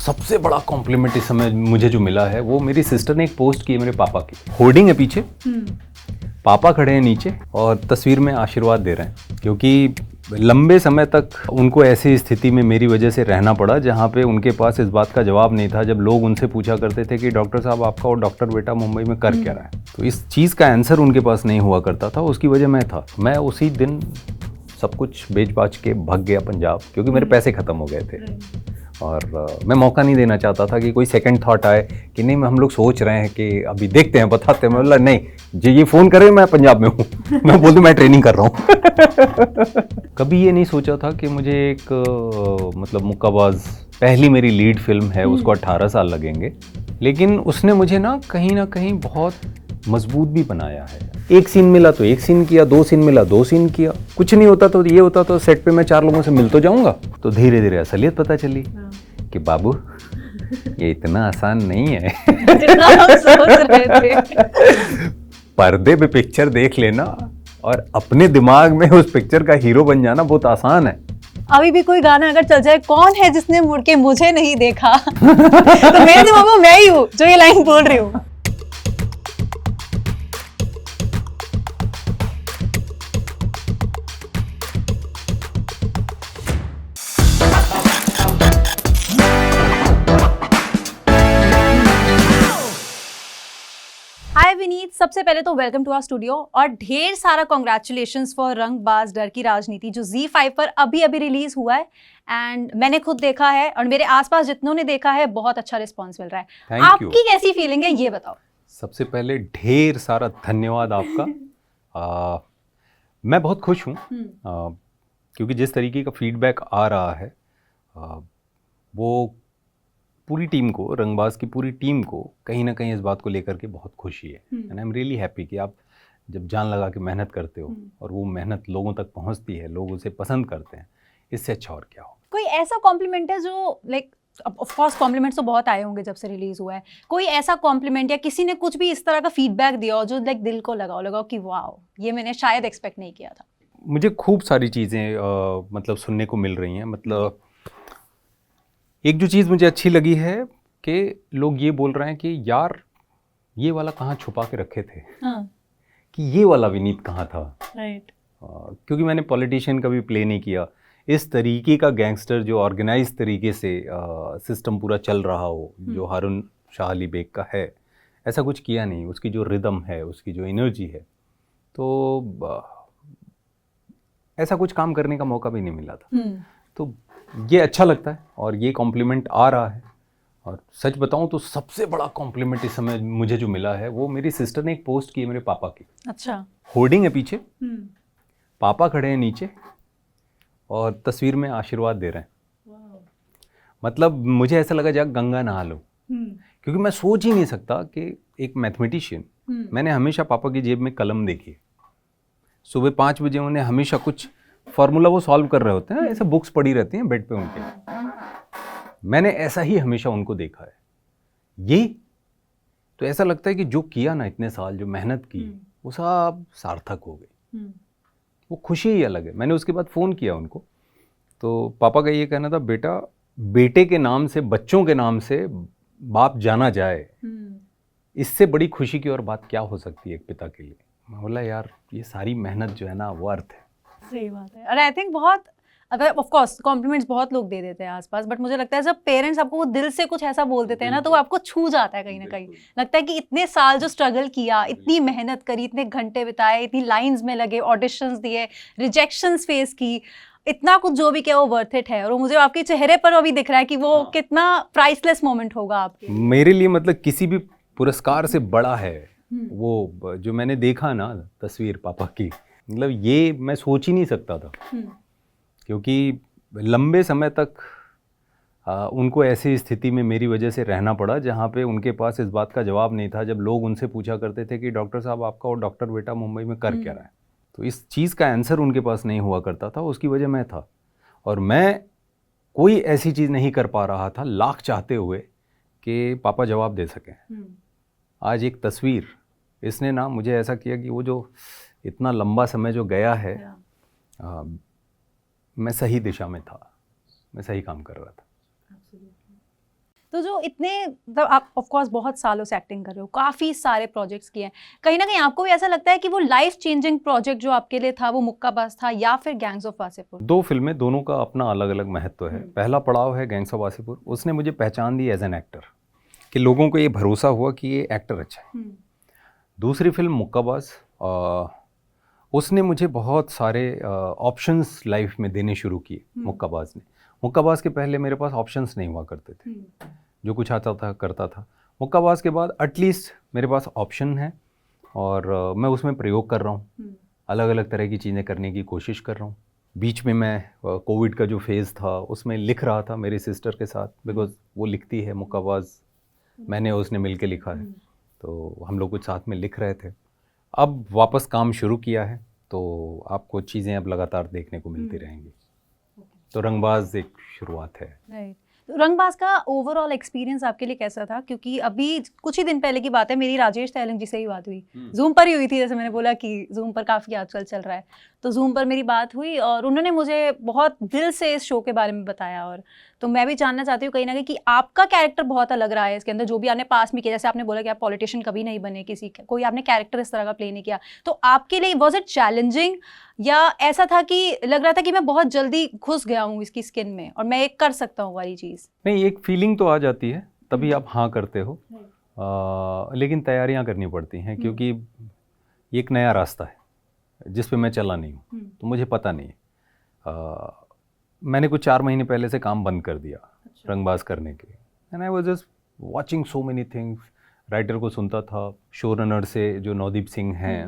सबसे बड़ा कॉम्प्लीमेंट इस समय मुझे जो मिला है वो मेरी सिस्टर ने एक पोस्ट की है मेरे पापा की। होर्डिंग है पीछे, पापा खड़े हैं नीचे और तस्वीर में आशीर्वाद दे रहे हैं, क्योंकि लंबे समय तक उनको ऐसी स्थिति में मेरी वजह से रहना पड़ा जहाँ पे उनके पास इस बात का जवाब नहीं था। जब लोग उनसे पूछा करते थे कि डॉक्टर साहब आपका और डॉक्टर बेटा मुंबई में कर क्या रहा है, तो इस चीज़ का आंसर उनके पास नहीं हुआ करता था। उसकी वजह मैं था। मैं उसी दिन सब कुछ बेच बाच के भाग गया पंजाब, क्योंकि मेरे पैसे ख़त्म हो गए थे और मैं मौका नहीं देना चाहता था कि कोई सेकंड थॉट आए कि नहीं हम लोग सोच रहे हैं कि अभी देखते हैं बताते हैं। मतलब नहीं, जो ये फ़ोन करे मैं पंजाब में हूँ मैं बोल दूँ मैं ट्रेनिंग कर रहा हूँ कभी ये नहीं सोचा था कि मुझे एक मतलब मुक्काबाज, पहली मेरी लीड फिल्म है, उसको 18 साल लगेंगे, लेकिन उसने मुझे ना कहीं बहुत मजबूत भी बनाया है। एक सीन मिला तो एक सीन किया, 2 सीन मिला 2 सीन किया। कुछ नहीं होता तो ये होता तो सेट पे मैं 4 लोगों से मिल तो जाऊंगा। तो धीरे धीरे असलियत पता चली कि बाबू ये इतना आसान नहीं है जितना हम सोच रहे थे। पर्दे पे पिक्चर देख लेना और अपने दिमाग में उस पिक्चर का हीरो बन जाना बहुत आसान है। अभी भी कोई गाना अगर चल जाए, कौन है जिसने मुड़ के मुझे नहीं देखा तो मेरे दिमाग में मैं ही हूँ जो ये लाइन बोल रही हूँ। हाय विनीत, सबसे पहले तो वेलकम टू आवर स्टूडियो और ढेर सारा कॉन्ग्रेचुलेशंस फॉर रंगबाज डर की राजनीति जो ZEE5 पर अभी रिलीज हुआ है। एंड मैंने खुद देखा है और मेरे आसपास जितनों ने देखा है बहुत अच्छा रिस्पॉन्स मिल रहा है। Thank you. आपकी कैसी फीलिंग है ये बताओ। सबसे पहले ढेर सारा धन्यवाद आपका। मैं बहुत खुश हूँ क्योंकि जिस तरीके का फीडबैक आ रहा है वो पूरी टीम को, रंगबाज की पूरी टीम को कहीं ना कहीं इस बात को लेकर के बहुत खुशी है। And I am really happy कि आप जब जान लगा के मेहनत करते हो और वो मेहनत लोगों तक पहुंचती है, लोग उसे पसंद करते हैं, इससे अच्छा और क्या हो। कोई ऐसा कॉम्प्लीमेंट है जो लाइक, ऑफ कोर्स कॉम्प्लीमेंट्स तो बहुत आए होंगे जब से रिलीज हुआ है, कोई ऐसा कॉम्प्लीमेंट या किसी ने कुछ भी इस तरह का फीडबैक दिया हो जो लाइक दिल को लगाओ कि वाह ये मैंने शायद एक्सपेक्ट नहीं किया था? मुझे खूब सारी चीज़ें मतलब सुनने को मिल रही हैं। मतलब एक जो चीज़ मुझे अच्छी लगी है कि लोग ये बोल रहे हैं कि यार ये वाला कहाँ छुपा के रखे थे, कि ये वाला विनीत कहाँ था। राइट। क्योंकि मैंने पॉलिटिशियन का भी प्ले नहीं किया, इस तरीके का गैंगस्टर जो ऑर्गेनाइज तरीके से सिस्टम पूरा चल रहा हो जो हारून शाह अली बेग का है, ऐसा कुछ किया नहीं। उसकी जो रिदम है, उसकी जो एनर्जी है, तो ऐसा कुछ काम करने का मौका भी नहीं मिला था। तो ये अच्छा लगता है और ये कॉम्प्लीमेंट आ रहा है। और सच बताऊं तो सबसे बड़ा कॉम्प्लीमेंट इस समय मुझे जो मिला है वो मेरी सिस्टर ने एक पोस्ट की है मेरे पापा की। अच्छा। होर्डिंग है पीछे, पापा खड़े हैं नीचे और तस्वीर में आशीर्वाद दे रहे हैं। मतलब मुझे ऐसा लगा जा गंगा नहा लो, क्योंकि मैं सोच ही नहीं सकता कि एक मैथमेटिशियन, मैंने हमेशा पापा की जेब में कलम देखी, सुबह 5 बजे उन्हें हमेशा कुछ फार्मूला वो सॉल्व कर रहे होते हैं, ऐसे बुक्स पड़ी रहती हैं बेड पे उनके। मैंने ऐसा ही हमेशा उनको देखा है। ये तो ऐसा लगता है कि जो किया ना, इतने साल जो मेहनत की, वो सब सार्थक हो गई। वो खुशी ही अलग है। मैंने उसके बाद फ़ोन किया उनको, तो पापा का ये कहना था, बेटा बेटे के नाम से, बच्चों के नाम से बाप जाना जाए, इससे बड़ी खुशी की और बात क्या हो सकती है एक पिता के लिए। मैं बोला यार ये सारी मेहनत जो है ना वो अर्थ है। सही बात है। और आई थिंक बहुत, अगर ऑफ कोर्स कॉम्प्लीमेंट्स बहुत लोग दे देते हैं आसपास, बट मुझे लगता है जब पेरेंट्स आपको वो दिल से कुछ ऐसा बोल देते हैं ना, तो वो आपको छू जाता है कहीं ना कहीं। लगता है कि इतने साल जो स्ट्रगल किया, इतनी मेहनत करी, इतने घंटे बिताए, इतनी लाइंस में लगे, ऑडिशंस दिए, रिजेक्शंस फेस की, इतना कुछ जो भी किया वो वर्थ इट है। और मुझे आपके चेहरे पर अभी दिख रहा है कि वो कितना प्राइसलेस मोमेंट होगा आपके लिए। मेरे लिए मतलब किसी भी पुरस्कार से बड़ा है वो जो मैंने देखा ना तस्वीर पापा की। मतलब ये मैं सोच ही नहीं सकता था, क्योंकि लंबे समय तक उनको ऐसी स्थिति में मेरी वजह से रहना पड़ा जहाँ पे उनके पास इस बात का जवाब नहीं था। जब लोग उनसे पूछा करते थे कि डॉक्टर साहब आपका और डॉक्टर बेटा मुंबई में कर क्या रहा है, तो इस चीज़ का आंसर उनके पास नहीं हुआ करता था। उसकी वजह मैं था और मैं कोई ऐसी चीज़ नहीं कर पा रहा था लाख चाहते हुए कि पापा जवाब दे सकें। आज एक तस्वीर इसने ना मुझे ऐसा किया कि वो जो इतना लंबा समय जो गया है, मैं सही दिशा में था, मैं सही काम कर रहा था। तो जो इतने मतलब आप ऑफ कोर्स बहुत सालों से एक्टिंग कर रहे हो, काफ़ी सारे प्रोजेक्ट्स किए हैं, कहीं ना कहीं आपको भी ऐसा लगता है कि वो लाइफ चेंजिंग प्रोजेक्ट जो आपके लिए था वो मुक्काबाज था या फिर गैंग्स ऑफ वासेपुर? 2 फिल्में, दोनों का अपना अलग अलग महत्व है। पहला पड़ाव है गैंग्स ऑफ वासेपुर, उसने मुझे पहचान दी एज एन एक्टर, कि लोगों को ये भरोसा हुआ कि ये एक्टर अच्छा है। दूसरी फिल्म मुक्काबाज, उसने मुझे बहुत सारे ऑप्शंस लाइफ में देने शुरू किए। मुक्काबाज ने, मुक्काबाज के पहले मेरे पास ऑप्शंस नहीं हुआ करते थे, जो कुछ आता था करता था। मुक्काबाज के बाद एटलीस्ट मेरे पास ऑप्शन है और मैं उसमें प्रयोग कर रहा हूँ, अलग अलग तरह की चीज़ें करने की कोशिश कर रहा हूँ। बीच में मैं कोविड का जो फेज़ था उसमें लिख रहा था मेरी सिस्टर के साथ, बिकॉज वो लिखती है मुक्काबाज, मैंने उसने मिल के लिखा है, तो हम लोग कुछ साथ में लिख रहे थे। अब वापस काम शुरू किया है तो आपको चीज़ें अब लगातार देखने को मिलती रहेंगी। तो रंगबाज एक शुरुआत है। राइट। तो रंगबाज का ओवरऑल एक्सपीरियंस आपके लिए कैसा था? क्योंकि अभी कुछ ही दिन पहले की बात है, मेरी राजेश तेलंग जी से ही बात हुई, जूम पर ही हुई थी, जैसे मैंने बोला कि जूम पर काफ़ी आजकल चल रहा है, तो जूम पर मेरी बात हुई और उन्होंने मुझे बहुत दिल से इस शो के बारे में बताया। और तो मैं भी जानना चाहती हूँ कहीं ना कहीं कि आपका कैरेक्टर बहुत अलग रहा है इसके अंदर, जो भी आपने पास में किया, जैसे आपने बोला कि आप पॉलिटिशियन कभी नहीं बने, कोई आपने कैरेक्टर इस तरह का प्ले नहीं किया, तो आपके लिए वॉज इट चैलेंजिंग या ऐसा था कि लग रहा था कि मैं बहुत जल्दी घुस गया हूँ इसकी स्किन में और मैं एक कर सकता हूँ वाली चीज़? नहीं, एक फीलिंग तो आ जाती है, तभी आप हाँ करते हो, लेकिन तैयारियां करनी पड़ती हैं, क्योंकि ये एक नया रास्ता है जिस पे मैं चला नहीं हूँ, तो मुझे पता नहीं है। मैंने कुछ 4 महीने पहले से काम बंद कर दिया रंगबाज करने के, and I was just watching so many things. Writer को सुनता था, शो रनर से जो नवदीप सिंह हैं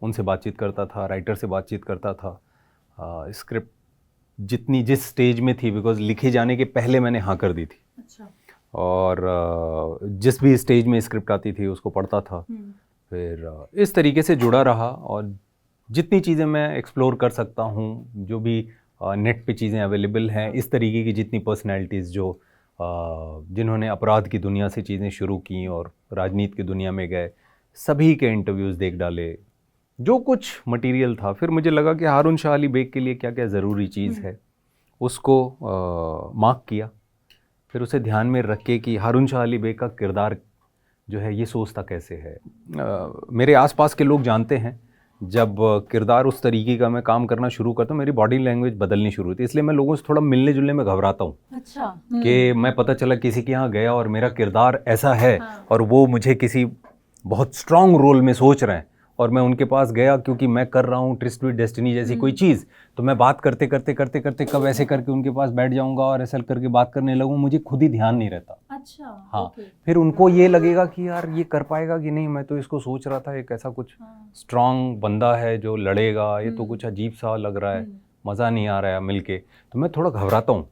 उनसे बातचीत करता था, राइटर से बातचीत करता था। स्क्रिप्ट जितनी जिस स्टेज में थी, बिकॉज लिखे जाने के पहले मैंने हाँ कर दी थी। अच्छा। और जिस भी स्टेज में स्क्रिप्ट आती थी उसको पढ़ता था, फिर इस तरीके से जुड़ा रहा। और जितनी चीज़ें मैं एक्सप्लोर कर सकता हूँ, जो भी नेट पे चीज़ें अवेलेबल हैं, इस तरीके की जितनी पर्सनैलिटीज़ जो जिन्होंने अपराध की दुनिया से चीज़ें शुरू की और राजनीति की दुनिया में गए, सभी के इंटरव्यूज़ देख डाले, जो कुछ मटेरियल था। फिर मुझे लगा कि हारून शाह अली बेग के लिए क्या क्या ज़रूरी चीज़ है, उसको मार्क किया। फिर उसे ध्यान में रख के कि हारून शाह अली बेग का किरदार जो है ये सोचता कैसे है। मेरे आसपास के लोग जानते हैं, जब किरदार उस तरीके का मैं काम करना शुरू करता हूँ, मेरी बॉडी लैंग्वेज बदलनी शुरू होती है, इसलिए मैं लोगों से थोड़ा मिलने जुलने में घबराता हूँ। अच्छा। कि मैं पता चला किसी के यहाँ गया और मेरा किरदार ऐसा है, और वो मुझे किसी बहुत स्ट्रॉन्ग रोल में सोच रहे हैं और मैं उनके पास गया क्योंकि मैं कर रहा हूँ ट्विस्ट विद डेस्टिनी जैसी कोई चीज़, तो मैं बात करते करते करते करते कब ऐसे करके उनके पास बैठ जाऊंगा और ऐसा करके बात करने लगूँ, मुझे खुद ही ध्यान नहीं रहता। अच्छा। हाँ। फिर उनको ये लगेगा कि यार ये कर पाएगा कि नहीं, मैं तो इसको सोच रहा था एक ऐसा कुछ स्ट्रांग बंदा है जो लड़ेगा, ये तो कुछ अजीब सा लग रहा है, मज़ा नहीं आ रहा है मिलके, तो मैं थोड़ा घबराता हूँ,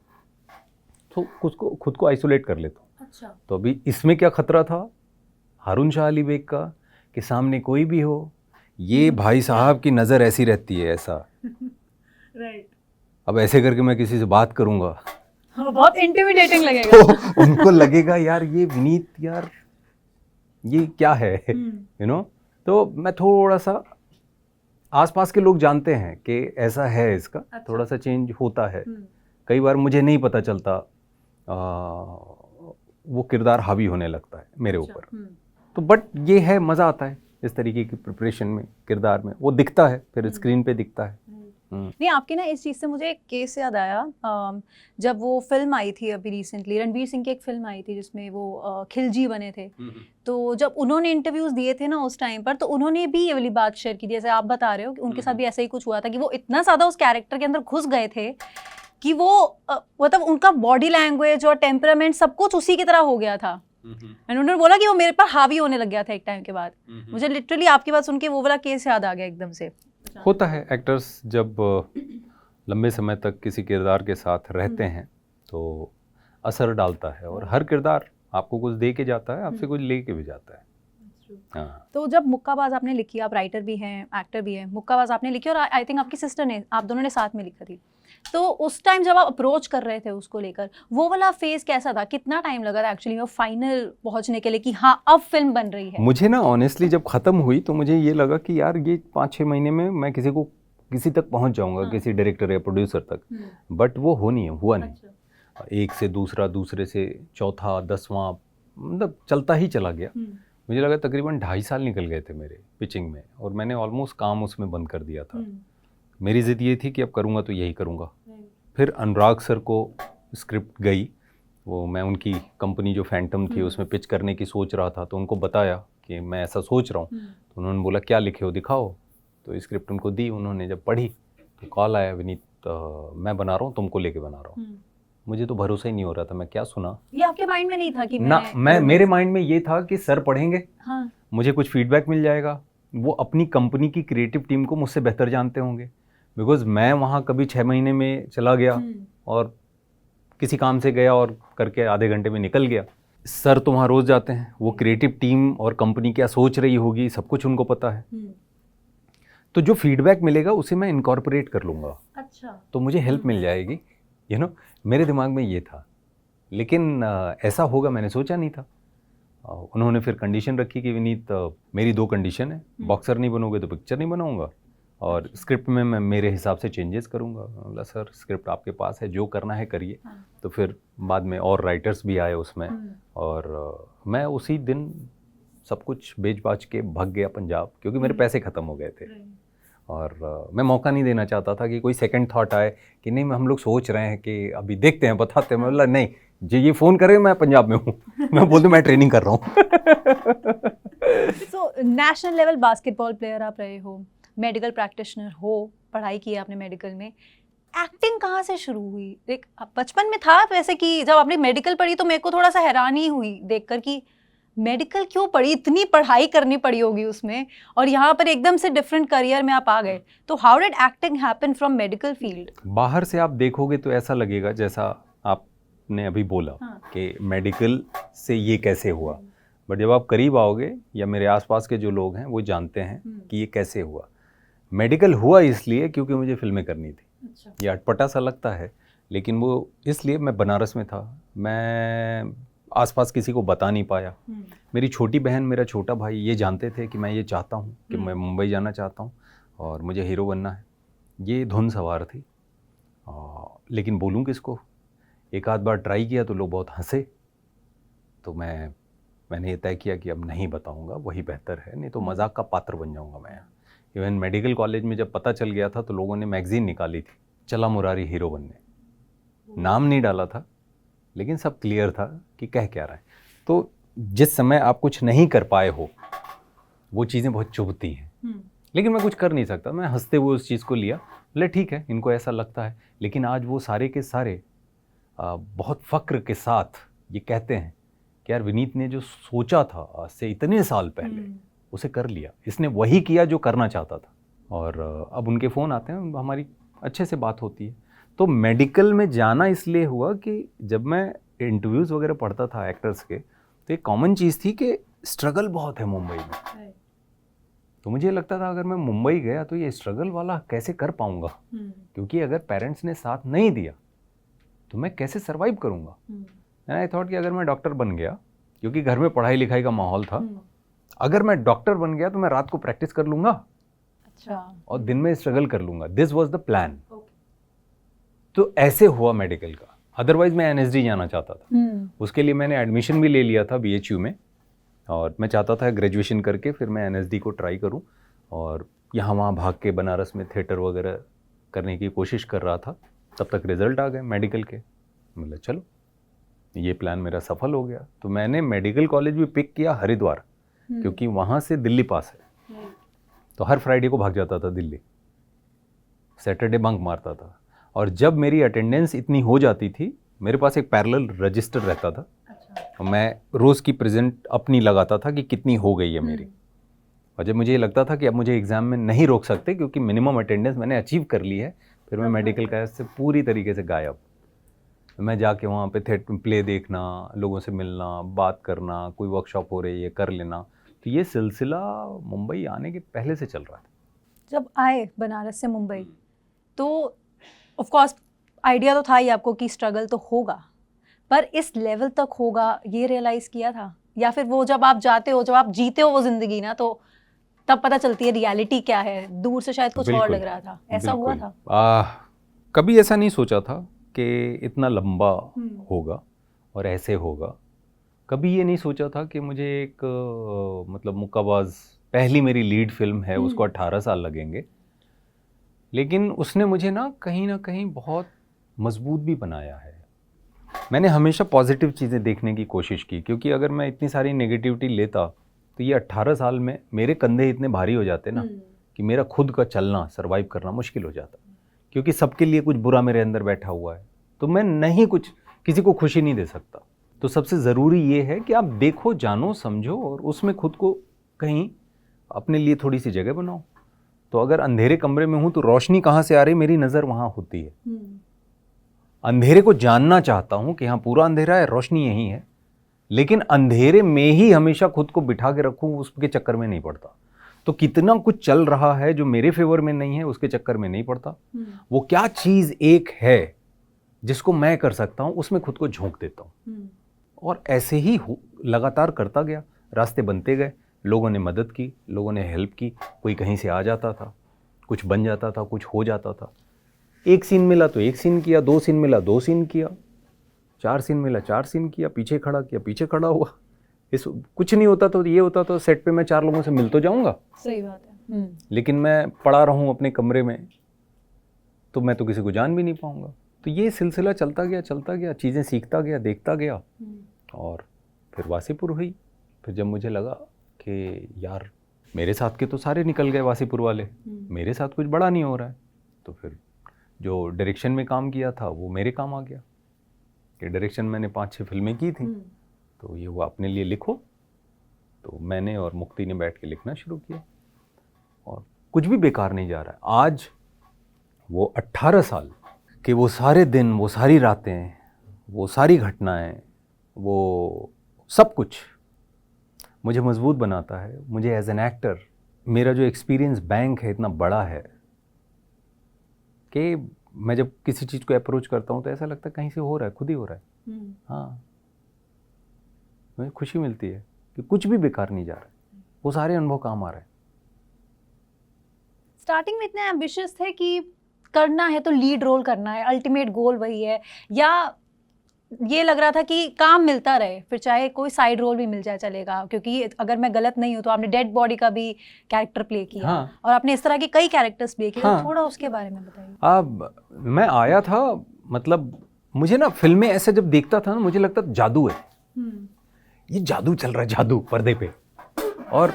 तो खुद को आइसोलेट कर लेता हूँ। अच्छा। तो अभी इसमें क्या खतरा था हारून शाह अली बेग का, कि सामने कोई भी हो, ये भाई साहब की नज़र ऐसी रहती है, ऐसा राइट। अब ऐसे करके मैं किसी से बात करूँगा बहुत इंटिमिडेटिंग लगेगा। तो उनको लगेगा यार ये विनीत, यार ये क्या है, यू नो। तो मैं थोड़ा सा, आसपास के लोग जानते हैं कि ऐसा है इसका। अच्छा। थोड़ा सा चेंज होता है, कई बार मुझे नहीं पता चलता, वो किरदार हावी होने लगता है मेरे ऊपर। तो बट ये है, मज़ा आता है इस तरीके की प्रिपरेशन में, किरदार में वो दिखता है, फिर स्क्रीन पे दिखता है। नहीं, आपकी ना इस चीज़ से मुझे एक केस याद आया, जब वो फिल्म आई थी अभी रिसेंटली, रणवीर सिंह की एक फिल्म आई थी जिसमें वो खिलजी बने थे, तो जब उन्होंने इंटरव्यूज़ दिए थे ना उस टाइम पर, तो उन्होंने भी ये वाली बात शेयर की थी, जैसे आप बता रहे हो कि उनके साथ भी ऐसा ही कुछ हुआ था कि वो इतना ज़्यादा उस कैरेक्टर के अंदर घुस गए थे कि वो मतलब उनका बॉडी लैंग्वेज और टेम्परामेंट सब कुछ उसी की तरह हो गया था। एंड उन्होंने बोला कि वो मेरे पर हावी होने लग गया था एक टाइम के बाद। मुझे लिटरली आपकी बात सुन के वो वाला केस याद आ गया एकदम से। होता है, एक्टर्स जब लंबे समय तक किसी किरदार के साथ रहते हैं तो असर डालता है, और हर किरदार आपको कुछ दे के जाता है, आपसे कुछ ले के भी जाता है। हाँ। तो जब मुक्काबाज आपने लिखी, आप राइटर भी हैं, एक्टर भी हैं, मुक्काबाज आपने लिखी और आई थिंक आपकी सिस्टर ने, आप दोनों ने साथ में लिखा थी, तो उस टाइम जब आप अप्रोच कर रहे थे उसको लेकर, वो वाला फेज कैसा था? कितना टाइम लगा था एक्चुअली वो फाइनल पहुंचने के लिए कि हाँ अब फिल्म बन रही है? मुझे ना ऑनेस्टली जब ख़त्म हुई तो मुझे ये लगा कि यार ये 5-6 महीने में मैं किसी तक पहुंच जाऊंगा, किसी डायरेक्टर या प्रोड्यूसर तक, बट वो हुआ नहीं। एक से दूसरा, दूसरे से चौथा, 10वां, मतलब चलता ही चला गया। मुझे लगा तकरीबन 2.5 साल निकल गए थे मेरे पिचिंग में, और मैंने ऑलमोस्ट काम उसमें बंद कर दिया था। मेरी ज़िद ये थी कि अब करूँगा तो यही करूँगा। फिर अनुराग सर को स्क्रिप्ट गई, वो मैं उनकी कंपनी जो फैंटम थी उसमें पिच करने की सोच रहा था, तो उनको बताया कि मैं ऐसा सोच रहा हूँ। तो उन्होंने बोला क्या लिखे हो दिखाओ, तो स्क्रिप्ट उनको दी। उन्होंने जब पढ़ी तो कॉल आया, विनीत मैं बना रहा हूँ, तुमको लेके बना रहा हूँ। मुझे तो भरोसा ही नहीं हो रहा था, मैं क्या सुना। ये आपके माइंड में नहीं था कि मैं मेरे माइंड में ये था कि सर पढ़ेंगे, हाँ। मुझे कुछ फीडबैक मिल जाएगा, वो अपनी कंपनी की क्रिएटिव टीम को मुझसे बेहतर जानते होंगे, बिकॉज मैं वहाँ कभी 6 महीने में चला गया और किसी काम से गया और करके आधे घंटे में निकल गया। सर तो वहाँ रोज़ जाते हैं, वो क्रिएटिव टीम और कंपनी क्या सोच रही होगी सब कुछ उनको पता है। तो जो फीडबैक मिलेगा उसे मैं इनकॉर्पोरेट कर लूँगा। अच्छा। तो मुझे हेल्प मिल जाएगी, यू नो, मेरे दिमाग में ये था। लेकिन ऐसा होगा मैंने सोचा नहीं था। उन्होंने फिर कंडीशन रखी कि विनीत मेरी 2 कंडीशन है, बॉक्सर नहीं बनोगे तो पिक्चर नहीं बनाऊंगा, और स्क्रिप्ट में मैं मेरे हिसाब से चेंजेस करूंगा। बोला सर स्क्रिप्ट आपके पास है, जो करना है करिए। तो फिर बाद में और राइटर्स भी आए उसमें, और मैं उसी दिन सब कुछ बेच बाच के भाग गया पंजाब, क्योंकि मेरे पैसे ख़त्म हो गए थे। और मैं मौका नहीं देना चाहता था कि कोई सेकंड थॉट आए कि नहीं हम लोग सोच रहे हैं कि अभी देखते हैं बताते हैं। मैं बोला नहीं, जो ये फ़ोन करे मैं पंजाब में हूँ, मैं बोल दूँ मैं ट्रेनिंग कर रहा हूँ। So national level basketball player आप रहे हो, मेडिकल प्रैक्टिशनर हो, पढ़ाई की आपने मेडिकल में। एक्टिंग कहाँ से शुरू हुई? एक बचपन में था वैसे कि जब आपने मेडिकल पढ़ी तो मेरे को थोड़ा सा हैरानी हुई देखकर कि मेडिकल क्यों पढ़ी, इतनी पढ़ाई करनी पड़ी होगी उसमें, और यहाँ पर एकदम से डिफरेंट करियर में आप आ गए। तो how did acting happen from medical field? बाहर से आप देखोगे तो ऐसा लगेगा जैसा आपने अभी बोला, कि मेडिकल से ये कैसे हुआ, बट जब आप करीब आओगे या मेरे आसपास के जो लोग हैं वो जानते हैं कि ये कैसे हुआ। मेडिकल हुआ इसलिए क्योंकि मुझे फिल्में करनी थी। अच्छा। ये अटपटा सा लगता है, लेकिन वो इसलिए मैं बनारस में था, मैं आसपास किसी को बता नहीं पाया। मेरी छोटी बहन, मेरा छोटा भाई ये जानते थे कि मैं ये चाहता हूँ कि मैं मुंबई जाना चाहता हूँ और मुझे हीरो बनना है। ये धुन सवार थी, लेकिन बोलूँ किसको। एक आध बार ट्राई किया तो लोग बहुत हंसे, तो मैंने ये तय किया कि अब नहीं बताऊँगा, वही बेहतर है, नहीं तो मजाक का पात्र बन जाऊँगा मैं। इवन मेडिकल कॉलेज में जब पता चल गया था तो लोगों ने मैगजीन निकाली थी, चला मुरारी हीरो बनने। नाम नहीं डाला था, लेकिन सब क्लियर था कि कह क्या रहा है। तो जिस समय आप कुछ नहीं कर पाए हो वो चीज़ें बहुत चुभती हैं, लेकिन मैं कुछ कर नहीं सकता। मैं हंसते हुए उस चीज़ को लिया, बोले ठीक है, इनको ऐसा लगता है। लेकिन आज वो सारे के सारे बहुत फ़क्र के साथ ये कहते हैं कि यार विनीत ने जो सोचा था आज से इतने साल पहले उसे कर लिया, इसने वही किया जो करना चाहता था। और अब उनके फ़ोन आते हैं, हमारी अच्छे से बात होती है। तो मेडिकल में जाना इसलिए हुआ कि जब मैं इंटरव्यूज़ वगैरह पढ़ता था एक्टर्स के, तो एक कॉमन चीज़ थी कि स्ट्रगल बहुत है मुंबई में। तो मुझे लगता था अगर मैं मुंबई गया तो ये स्ट्रगल वाला कैसे कर पाऊँगा, क्योंकि अगर पेरेंट्स ने साथ नहीं दिया तो मैं कैसे सर्वाइव करूँगा। एंड आई थॉट कि अगर मैं डॉक्टर बन गया, क्योंकि घर में पढ़ाई लिखाई का माहौल था, अगर मैं डॉक्टर बन गया तो मैं रात को प्रैक्टिस कर लूँगा। अच्छा। और दिन में स्ट्रगल कर लूँगा। This was the plan. तो ऐसे हुआ मेडिकल का। अदरवाइज मैं एनएसडी जाना चाहता था। उसके लिए मैंने एडमिशन भी ले लिया था बीएचयू में, और मैं चाहता था ग्रेजुएशन करके फिर मैं एनएसडी को ट्राई करूं, और यहाँ वहाँ भाग के बनारस में थिएटर वगैरह करने की कोशिश कर रहा था। तब तक रिजल्ट आ गए मेडिकल के, मतलब चलो ये प्लान मेरा सफल हो गया। तो मैंने मेडिकल कॉलेज भी पिक किया हरिद्वार, क्योंकि वहाँ से दिल्ली पास है। तो हर फ्राइडे को भाग जाता था दिल्ली, सैटरडे बंक मारता था। और जब मेरी अटेंडेंस इतनी हो जाती थी, मेरे पास एक पैरेलल रजिस्टर रहता था। अच्छा। मैं रोज़ की प्रेजेंट अपनी लगाता था कि कितनी हो गई है मेरी। और जब मुझे ये लगता था कि अब मुझे एग्ज़ाम में नहीं रोक सकते क्योंकि मिनिमम अटेंडेंस मैंने अचीव कर ली है, फिर मैं मेडिकल का से पूरी तरीके से गायब। मैं जाके वहाँ पे थिएटर प्ले देखना, लोगों से मिलना, बात करना, कोई वर्कशॉप हो रही है कर लेना। तो ये सिलसिला मुंबई आने के पहले से चल रहा था। जब आए बनारस से मुंबई तो ऑफ कोर्स आइडिया तो था ही आपको कि स्ट्रगल तो होगा, पर इस लेवल तक होगा ये रियलाइज़ किया था? या फिर वो जब आप जाते हो, जब आप जीते हो वो ज़िंदगी ना, तो तब पता चलती है रियलिटी क्या है? दूर से शायद कुछ और लग रहा था, ऐसा हुआ था? कभी ऐसा नहीं सोचा था कि इतना लंबा होगा और ऐसे होगा। कभी ये नहीं सोचा था कि मुझे एक मतलब मुक्काबाज, पहली मेरी लीड फिल्म है, उसको 18 साल लगेंगे, लेकिन उसने मुझे ना कहीं बहुत मजबूत भी बनाया है। मैंने हमेशा पॉजिटिव चीज़ें देखने की कोशिश की, क्योंकि अगर मैं इतनी सारी नेगेटिविटी लेता तो ये 18 साल में मेरे कंधे इतने भारी हो जाते ना कि मेरा खुद का चलना, सर्वाइव करना मुश्किल हो जाता, क्योंकि सबके लिए कुछ बुरा मेरे अंदर बैठा हुआ है, तो मैं नहीं कुछ किसी को खुशी नहीं दे सकता। तो सबसे ज़रूरी ये है कि आप देखो, जानो, समझो और उसमें खुद को कहीं अपने लिए थोड़ी सी जगह बनाओ। तो अगर अंधेरे कमरे में हूँ तो रोशनी कहाँ से आ रही, मेरी नज़र वहाँ होती है। अंधेरे को जानना चाहता हूँ कि हाँ पूरा अंधेरा है, रोशनी यहीं है, लेकिन अंधेरे में ही हमेशा खुद को बिठा के रखूँ, उसके चक्कर में नहीं पड़ता। तो कितना कुछ चल रहा है जो मेरे फेवर में नहीं है, उसके चक्कर में नहीं पड़ता। वो क्या चीज़ एक है जिसको मैं कर सकता हूँ, उसमें खुद को झोंक देता हूँ। और ऐसे ही लगातार करता गया, रास्ते बनते गए, लोगों ने मदद की, लोगों ने हेल्प की, कोई कहीं से आ जाता था, कुछ बन जाता था, कुछ हो जाता था। एक सीन मिला तो एक सीन किया, 2 सीन मिला 2 सीन किया, 4 सीन मिला 4 सीन किया, पीछे खड़ा किया, पीछे खड़ा हुआ। इस कुछ नहीं होता तो ये होता तो सेट पे मैं 4 लोगों से मिल तो जाऊंगा, सही बात है। लेकिन मैं पड़ा रहूं अपने कमरे में तो मैं तो किसी को जान भी नहीं पाऊंगा। तो ये सिलसिला चलता गया, चीज़ें सीखता गया, देखता गया, और फिर वासीपुर हुई। फिर जब मुझे लगा कि यार मेरे साथ के तो सारे निकल गए वासीपुर वाले, मेरे साथ कुछ बड़ा नहीं हो रहा है, तो फिर जो डायरेक्शन में काम किया था वो मेरे काम आ गया कि डायरेक्शन मैंने 5-6 फिल्में की थी, तो ये वो अपने लिए लिखो। तो मैंने और मुक्ति ने बैठ के लिखना शुरू किया और कुछ भी बेकार नहीं जा रहा है। आज वो 18 साल के वो सारे दिन, वो सारी रातें, वो सारी घटनाएं, वो सब कुछ मुझे मजबूत बनाता है। मुझे एज एन एक्टर मेरा जो एक्सपीरियंस बैंक है इतना बड़ा है कि मैं जब किसी चीज़ को अप्रोच करता हूँ तो ऐसा लगता है कहीं से हो रहा है, खुद ही हो रहा है। हाँ, मुझे खुशी मिलती है कि कुछ भी बेकार नहीं जा रहा है, वो सारे अनुभव काम आ रहे हैं। स्टार्टिंग में इतने एम्बिशियस थे कि करना है तो लीड रोल करना है, अल्टीमेट गोल वही है, या ये लग रहा था कि काम मिलता रहे, फिर चाहे कोई साइड रोल भी मिल जाए चलेगा, क्योंकि अगर मैं गलत नहीं हूँ तो आपने डेड बॉडी का भी कैरेक्टर प्ले किया। हाँ। और आपने इस तरह के कई कैरेक्टर्स प्ले किए। हाँ। तो थोड़ा उसके बारे में बताइए। अब मैं आया था, मतलब मुझे ना फिल्में ऐसे जब देखता था ना, मुझे लगता था जादू है, ये जादू चल रहा है, जादू पर्दे पे। और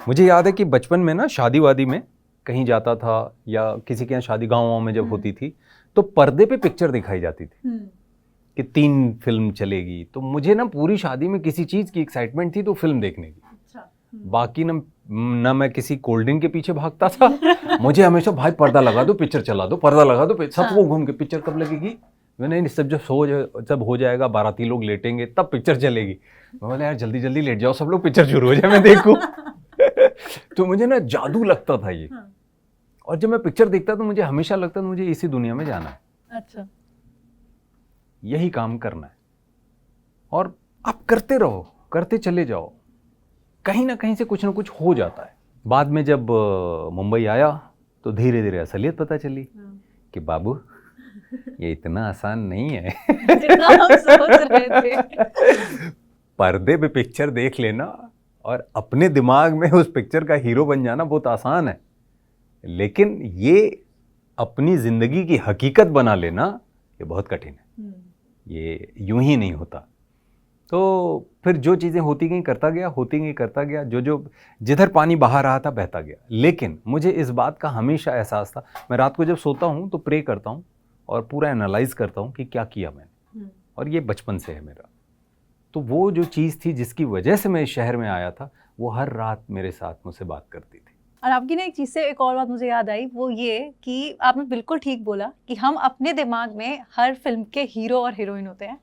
मुझे याद है कि बचपन में ना शादी वादी में कहीं जाता था या किसी के यहाँ शादी गाँव में जब होती थी तो पर्दे पे पिक्चर दिखाई जाती थी कि 3 फिल्म चलेगी। तो मुझे ना पूरी शादी में किसी चीज़ की एक्साइटमेंट थी तो फिल्म देखने की। बाकी ना मैं किसी कोल्ड ड्रिंक के पीछे भागता था, मुझे हमेशा भाई पर्दा लगा दो, पिक्चर चला दो, पर्दा लगा दो, सबको घूम के पिक्चर कब लगेगी। मैंने सब जब हो जाएगा, बाराती लोग लेटेंगे तब पिक्चर चलेगी। मैं बोला यार जल्दी जल्दी लेट जाओ सब लोग, पिक्चर शुरू हो जाए मैं देखूं। तो मुझे ना जादू लगता था ये। और जब मैं पिक्चर देखता तो मुझे हमेशा लगता था मुझे इसी दुनिया में जाना है। अच्छा, यही काम करना है और आप करते रहो, करते चले जाओ, कहीं ना कहीं से कुछ ना कुछ हो जाता है। बाद में जब मुंबई आया तो धीरे धीरे असलियत पता चली कि बाबू ये इतना आसान नहीं है जितना हम सोच रहे थे। पर्दे पे पिक्चर देख लेना और अपने दिमाग में उस पिक्चर का हीरो बन जाना बहुत आसान है, लेकिन ये अपनी जिंदगी की हकीकत बना लेना ये बहुत कठिन है। ये यूं ही नहीं होता। तो फिर जो चीज़ें होती गई करता गया, होती गई करता गया, जो जिधर पानी बहा रहा था बहता गया। लेकिन मुझे इस बात का हमेशा एहसास था, मैं रात को जब सोता हूँ तो प्रे करता हूँ और पूरा एनालाइज करता हूँ कि क्या किया मैंने, और ये बचपन से है मेरा। तो वो जो चीज़ थी जिसकी वजह से मैं इस शहर में आया था, वो हर रात मेरे साथ मुझसे बात करती थी। और आपकी ना एक चीज़ से एक और बात मुझे याद आई, वो ये कि आपने बिल्कुल ठीक बोला कि हम अपने दिमाग में हर फिल्म के हीरो और हीरोइन होते हैं।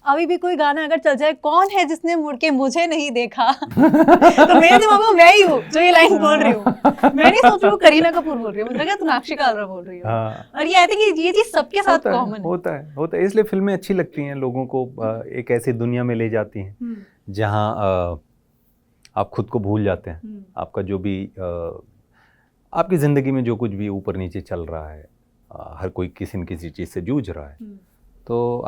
अभी भी कोई गाना अगर चल जाए, कौन है जिसने मुड़ के मुझे नहीं देखा, तो मेरे दिमाग में मैं ही हूँ जो ये लाइन बोल रही हूँ। मैं नहीं सोच रही हूँ करीना कपूर बोल रही हूँ, मुझे लगा सोनाक्षी कालरा बोल रही हूँ। और ये आई थिंक ये चीज़ सबके साथ कॉमन है। होता है। इसलिए फिल्में अच्छी लगती हैं लोगों को, एक ऐसी दुनिया में ले जाती हैं जहाँ आप खुद को भूल जाते हैं। आपका जो भी आपकी ज़िंदगी में जो कुछ भी ऊपर नीचे चल रहा है, हर कोई किसी न किसी चीज़ से जूझ रहा है, तो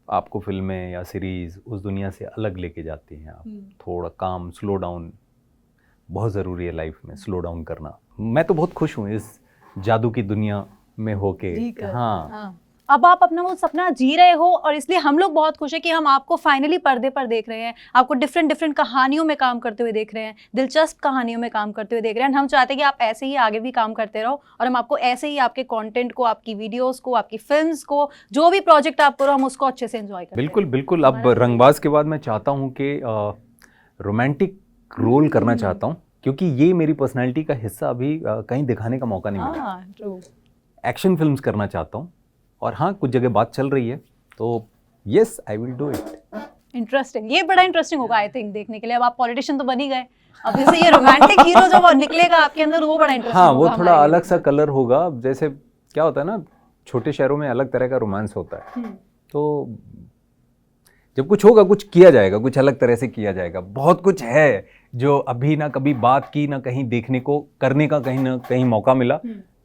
आपको फिल्में या सीरीज़ उस दुनिया से अलग लेके जाती हैं। आप थोड़ा काम, स्लो डाउन बहुत ज़रूरी है लाइफ में, स्लो डाउन करना। मैं तो बहुत खुश हूँ इस जादू की दुनिया में होके। हाँ। अब आप अपना वो सपना जी रहे हो, और इसलिए हम लोग बहुत खुश है कि हम आपको फाइनली पर्दे पर देख रहे हैं, आपको डिफरेंट डिफरेंट कहानियों में काम करते हुए देख रहे हैं, दिलचस्प कहानियों में काम करते हुए देख रहे हैं। हम चाहते हैं कि आप ऐसे ही आगे भी काम करते रहो, और हम आपको ऐसे ही आपके कंटेंट को, आपकी वीडियोस को, आपकी फिल्म्स को, जो भी प्रोजेक्ट आप करो, हम उसको अच्छे से एंजॉय करें। बिल्कुल बिल्कुल। अब रंगबाज के बाद मैं चाहता हूँ कि रोमांटिक रोल करना चाहता हूँ, क्योंकि ये मेरी पर्सनैलिटी का हिस्सा अभी कहीं दिखाने का मौका नहीं मिला। एक्शन फिल्म्स करना चाहता हूँ, और हाँ, कुछ जगह बात चल रही है, तो yes, I will do it. Interesting, ये बड़ा इंटरेस्टिंग होगा आई थिंक देखने के लिए। अब आप पॉलिटिशियन तो बन ही गए, अब जैसे ये रोमांटिक हीरो जो निकलेगा आपके अंदर, वो बड़ा इंटरेस्टिंग हाँ, होगा। वो थोड़ा अलग सा कलर होगा। जैसे क्या होता है ना, छोटे शहरों में अलग तरह का रोमांस होता है, तो जब कुछ होगा, कुछ किया जाएगा, कुछ अलग तरह से किया जाएगा। बहुत कुछ है जो अभी ना कभी बात की, ना कहीं देखने को, करने का कहीं ना कहीं मौका मिला,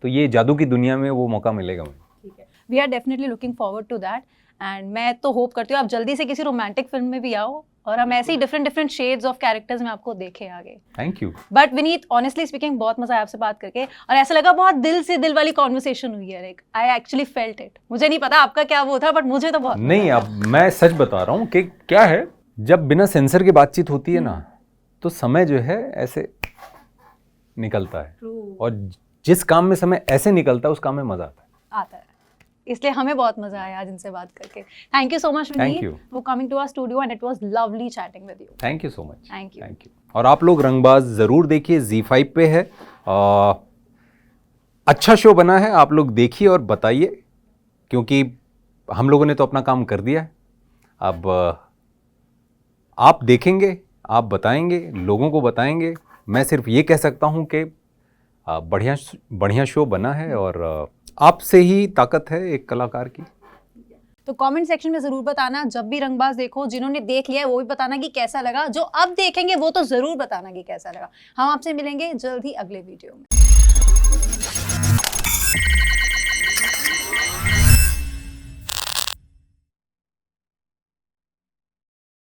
तो ये जादू की दुनिया में वो मौका मिलेगा मुझे। ठीक है, we are definitely looking forward to that, and मैं तो होप करती हूँ आप जल्दी से किसी रोमांटिक फिल्म में भी आओ, और हम ऐसे ही different different shades of characters में आपको देखें आगे। Thank you. But Vineet, honestly speaking, बहुत मजा आया आपसे बात करके, और ऐसा लगा बहुत दिल से दिल वाली कॉन्वर्सेशन हुई है। Like I actually felt it. मुझे नहीं पता आपका क्या वो था, बट मुझे तो बहुत नहीं, अब मैं सच बता रहा हूँ कि क्या है, जब बिना सेंसर की बातचीत होती है ना, तो समय जो है ऐसे निकलता है, और जिस काम में समय ऐसे निकलता है, उस काम में मजा आता है। इसलिए हमें बहुत मजा आया आज इनसे बात करके। Thank you so much Vineet for coming to our studio, and it was lovely chatting with you. Thank you so much. Thank you. और आप लोग रंगबाज जरूर देखिए, ZEE5 पे है। अच्छा शो बना है, आप लोग देखिए और बताइए, क्योंकि हम लोगों ने तो अपना काम कर दिया है। अब आप देखेंगे, आप बताएंगे, लोगों को बताएंगे। मैं सिर्फ ये कह सकता हूँ कि बढ़िया शो बना है, और आपसे ही ताकत है एक कलाकार की। तो कमेंट सेक्शन में जरूर बताना, जब भी रंगबाज देखो, जिन्होंने देख लिया है वो भी बताना कि कैसा लगा, जो अब देखेंगे वो तो जरूर बताना कि कैसा लगा। हम आपसे मिलेंगे जल्द ही अगले वीडियो में।